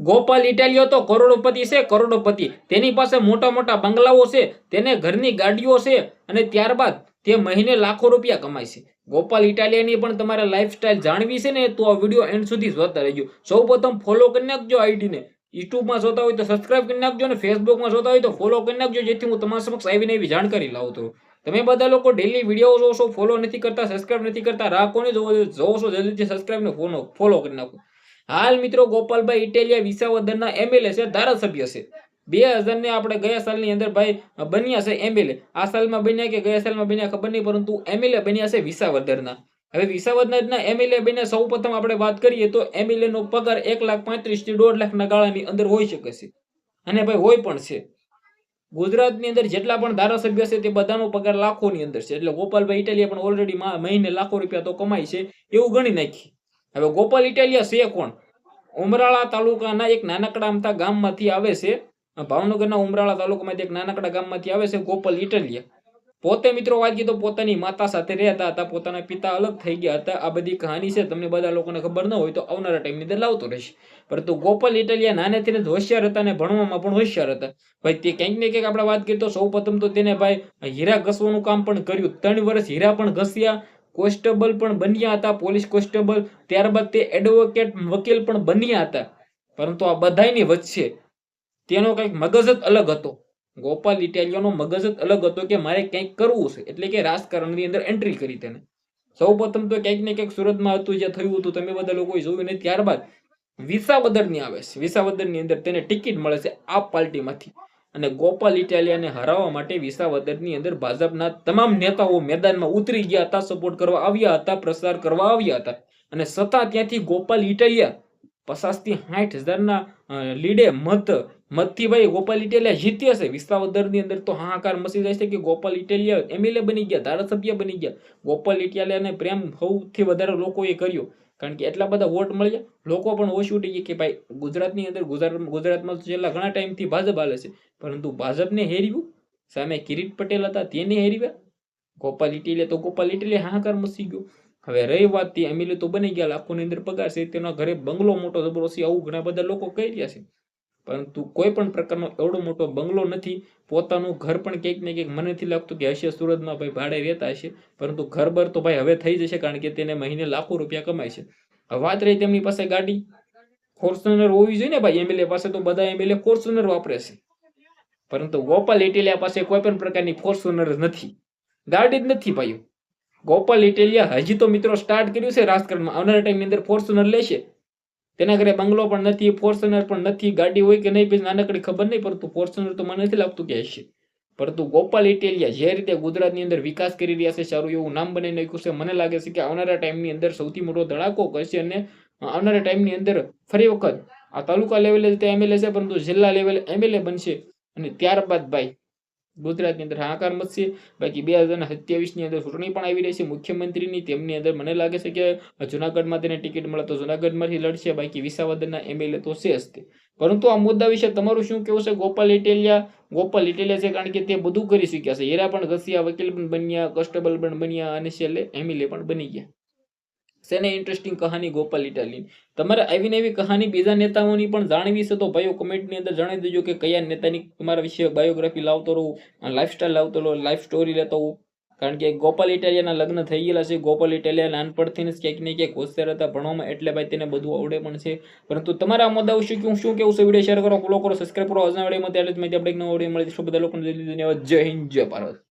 ગોપાલ ઇટાલિયો તો કરોડોપતિ છે, કરોડોપતિ. તેની પાસે મોટા મોટા બંગલાઓ છે, તેને ઘરની ગાડીઓ છે, અને ત્યારબાદ તે મહિને લાખો રૂપિયા કમાય છે. ગોપાલ ઇટાલિયાની પણ તમારે લાઈફસ્ટાઈલ જાણવી છે ને, તો આ વિડીયો એન્ડ સુધી જોતા રહેજો. સૌ પ્રથમ ફોલો કરી નાખજો આઈડીને. યુટ્યુબમાં જોતા હોય તો સબસ્ક્રાઇબ કરી નાખજો, અને ફેસબુકમાં જોતા હોય તો ફોલો કરી નાખજો, જેથી હું તમારા સમક્ષ આવીને એવી જાણકારી લાવતો રહું. તમે બધા લોકો ડેલી વિડીયો જોવો છો, ફોલો નથી કરતા, સબસ્ક્રાઇબ નથી કરતા, રાહ કોને જોવો છો? જલ્દીથી સબસ્ક્રાઇબ ને ફોલો કરી નાખો. હાલ મિત્રો ગોપાલભાઈ ઇટાલિયા વિસાવદરના એમએલએ છે, ધારાસભ્ય છે. 2000 ને આપણે ગયા સાલની અંદર ભાઈ બન્યા છે એમએલએ. આ સાલમાં બન્યા કે ગયા સાલમાં બન્યા ખબર નહીં, પરંતુ એમએલએ બન્યા છે વિસાવદરના. હવે વિસાવદરના એમએલએ બન્યા, સૌ પ્રથમ આપણે વાત કરીએ તો એમએલએ નો પગાર 1,35,000 થી 1.5 લાખના ગાળાની અંદર હોઈ શકે છે, અને ભાઈ હોય પણ છે. ગુજરાતની અંદર જેટલા પણ ધારાસભ્ય છે તે બધાનો પગાર લાખોની અંદર છે. એટલે ગોપાલભાઈ ઇટાલિયા પણ ઓલરેડી મહિને લાખો રૂપિયા તો કમાય છે એવું ગણી નાખી. હવે ગોપાલ ઇટાલિયા છે કોણ? ઉમરાળા તાલુકાના એક નાનકડા અમથા ગામમાંથી આવે છે. ભાવનગરના ઉમરાળા તાલુકામાંથી એક નાનકડા ગામમાંથી આવે છે ગોપાલ ઇટાલિયા. પોતે મિત્રો વાત કરીએ તો પોતાની માતા સાથે રહેતા હતા, પોતાના પિતા અલગ થઈ ગયા હતા. આ બધી કહાની છે, તમને બધા લોકોને ખબર ન હોય તો આવનારા ટાઈમની અંદર લાવતો રહેશે. પરંતુ ગોપાલ ઇટાલિયા નાનેથી જ હોશિયાર હતા, અને ભણવામાં પણ હોશિયાર હતા. ભાઈ તે ક્યાંક ને ક્યાંક આપણે વાત કરીએ તો સૌ પ્રથમ તો તેને ભાઈ હીરા ઘસવાનું કામ પણ કર્યું. 3 વર્ષ હીરા પણ ઘસ્યા, કોન્સ્ટેબલ પણ બન્યા હતા, પોલીસ કોન્સ્ટેબલ. ત્યારબાદ તે એડવોકેટ વકીલ પણ બન્યા હતા. પરંતુ આ બધાની વચ્ચે તેનો કંઈક મગજ જ અલગ હતો. ગોપાલ ઇટાલિયાનો મગજ જ અલગ હતો કે મારે કંઈક કરવું છે, એટલે કે રાજકારણની અંદર એન્ટ્રી કરી તેને. સૌ પ્રથમ તો ક્યાંક ને ક્યાંક સુરતમાં હતું, જે થયું હતું તમે બધા લોકોએ જોયું નહીં. ત્યારબાદ વિસાવદરની આવે છે. વિસાવદરની અંદર તેને ટિકિટ મળે છે આપ પાર્ટીમાંથી, અને ગોપાલ ઇટાલિયાને હરાવવા માટે વિસાવદરની અંદર ભાજપના તમામ નેતાઓ મેદાનમાં ઉતરી ગયા હતા, સપોર્ટ કરવા આવ્યા હતા, પ્રચાર કરવા આવ્યા હતા. અને છતાં ત્યાંથી ગોપાલ ઇટાલિયા 50 થી 60,000ના લીડે મતથી ભાઈ ગોપાલ ઇટાલિયા જીત્યા છે. વિસાવદરની અંદર તો હાહાકાર મચી જાય છે કે ગોપાલ ઇટાલિયા એમએલએ બની ગયા, ધારાસભ્ય બની ગયા. ગોપાલ ઇટાલિયાને પ્રેમ સૌથી વધારે લોકોએ કર્યો, કારણ કે એટલા બધા વોટ મળ્યા. લોકો પણ હોશ ઉડી ગઈ કે ભાઈ ગુજરાતની અંદર ગુજરાતમાં છેલ્લા ઘણા ટાઈમથી ભાજપ હાલે છે, પરંતુ ભાજપને હેર્યું. સામે કિરીટ પટેલ હતા, તેને હેર્યા. ગોપાલ ઇટાલિયા તો ગોપાલ ઇટાલિયા હાહાકાર મચી ગયો. હવે રહી વાત તે એમએલએ તો બની ગયા, લાખોની અંદર પગાર છે, તેના ઘરે બંગલો મોટો જબરો છે, આવું ઘણા બધા લોકો કહી રહ્યા છે. પરંતુ કોઈ પણ પ્રકારનો એવડો મોટો બંગલો નથી. પોતાનું ઘર પણ ક્યાંક ને ક્યાંક મને નથી લાગતું કે હશે, સુરતમાં ભાઈ ભાડે રહેતા હશે. પરંતુ ઘર બર તો ભાઈ હવે થઈ જશે, કારણ કે તેને મહિને લાખો રૂપિયા કમાય છે. વાત રહી તેમની પાસે ગાડી, ફોર્ચ્યુનર હોવી જોઈએ ને ભાઈ. એમએલએ પાસે તો બધા એમએલએ ફોર્ચ્યુનર વાપરે છે, પરંતુ ગોપાલ ઇટાલિયા પાસે કોઈ પણ પ્રકારની ફોર્ચ્યુનર નથી, ગાડી જ નથી ભાઈ. ગોપાલ ઇટાલિયા હજી તો મિત્રો સ્ટાર્ટ કર્યું છે રાજકારણમાં. આવનારા ટાઈમની અંદર ફોર્ચ્યુનર લેશે. તેના ઘરે બંગલો પણ નથી, ફોર્ચ્યુનર પણ નથી. ગાડી હોય કે નહીં નાનકડી ખબર નહીં, પરંતુ ફોર્ચ્યુનર તો મને નથી લાગતું કે હશે. પરંતુ ગોપાલ ઇટાલિયા જે રીતે ગુજરાતની અંદર વિકાસ કરી રહ્યા છે, સારું એવું નામ બનાવી નાખ્યું છે. મને લાગે છે કે આવનારા ટાઈમની અંદર સૌથી મોટો ધડાકો કરશે, અને આવનારા ટાઈમની અંદર ફરી વખત આ તાલુકા લેવલે તે એમએલએ છે, પરંતુ જિલ્લા લેવલે એમએલએ બનશે. અને ત્યારબાદ ભાઈ ગુજરાતની અંદર હાહાકાર મચશે. બાકી 2027ની અંદર ચૂંટણી પણ આવી રહી છે મુખ્યમંત્રીની. તેમની અંદર મને લાગે છે કે જુનાગઢમાં તેને ટિકિટ મળે તો જુનાગઢમાંથી લડશે. બાકી વિસાવદરના એમએલએ તો છે જ તે. પરંતુ આ મુદ્દા વિશે તમારું શું કહેવું છે? ગોપાલ ઇટાલિયા છે, કારણ કે તે બધું કરી શક્યા છે. હીરા પણ ઘસ્યા, વકીલ પણ બન્યા, કોન્સ્ટેબલ પણ બન્યા, અને છેલ્લે એમએલએ પણ બની ગયા. શેને ઇન્ટરેસ્ટિંગ કહાની ગોપાલ ઇટાલિયાની. તમારે આવીને એવી કહાની બીજા નેતાઓની પણ જાણવી છે તો ભાઈઓ કમેન્ટની અંદર જણાવી દેજો કે કયા નેતાની તમારા વિશે બાયોગ્રાફી લાવતો રહું, લાઈફસ્ટાઈલ લાવતો રહું, લાઈફ સ્ટોરી લેતો હોઉં. કારણ કે ગોપાલ ઇટાલિયાના લગ્ન થઈ ગયેલા છે. ગોપાલ ઇટાલિયા નાનપણથી જ ક્યાંક ને ક્યાંક હોશિયાર હતા ભણવામાં, એટલે ભાઈ તેને બધું આવડે પણ છે. પરંતુ તમારા મુદ્દા વિશે શું કેવું છે? વિડીયો શેર કરો, ફોલો કરો, સબસ્ક્રાઇબ કરો. આજના વિડીયોમાં ત્યારે જ માહિતી આપણે એક નવો વિડીયો મળી. બધા લોકોને ધન્યવાદ. જય હિન્દ, જય ભારત.